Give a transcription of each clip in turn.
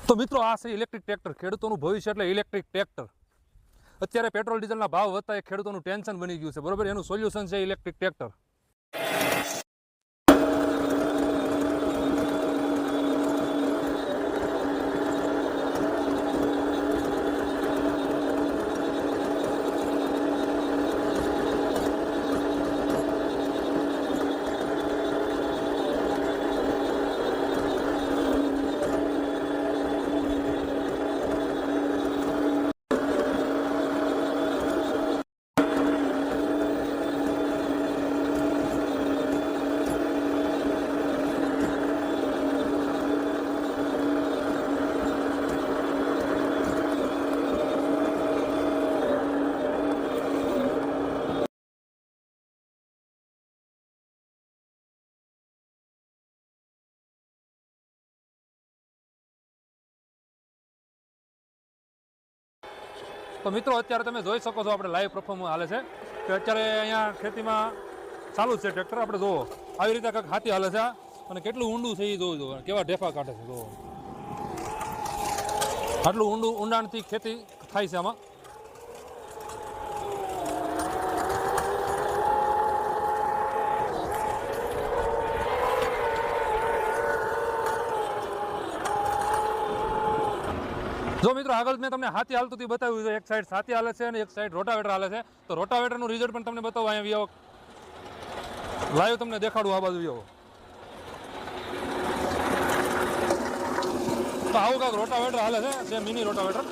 તો મિત્રો આ છે ઇલેક્ટ્રિક ટ્રેક્ટર, ખેડૂતોનું ભવિષ્ય એટલે ઇલેક્ટ્રિક ટ્રેક્ટર. અત્યારે પેટ્રોલ ડીઝલના ભાવ વધતા એ ખેડૂતોનું ટેન્શન બની ગયું છે, બરોબર. એનું સોલ્યુશન છે ઇલેક્ટ્રિક ટ્રેક્ટર. તો મિત્રો અત્યારે તમે જોઈ શકો છો, આપણે લાઈવ પરફોર્મન્સ હાલે છે કે અત્યારે અહીંયા ખેતીમાં ચાલુ જ છે ટ્રેક્ટર. આપણે જોવો આવી રીતે કંઈક હાથી હાલે છે અને કેટલું ઊંડું છે એ જોવું, કેવા ઢેફા કાઢે છે જોવો. આટલું ઊંડાણથી ખેતી થાય છે આમાં. જો મિત્રો આગળ મેં તમને હાથી હાલતું બતાવ્યું છે, એક સાઈડ હાથી હાલે છે અને એક સાઈડ રોટાવેટર હાલે છે. તો રોટાવેટરનું રિઝલ્ટ પણ તમને બતાવો, અહીંયા લાઈવ તમને દેખાડું. આ બાજુ આવો તો આવું કાંઈક રોટાવેટર હાલે છે, જે મિની રોટાવેટર.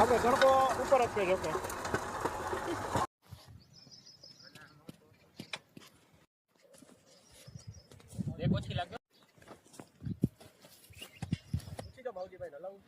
આપણે ગણકો ઉપર જ છે જોકે. એક ઓછી લાગ્યો. ઓછી તો ભાવજીભાઈ હલાવું.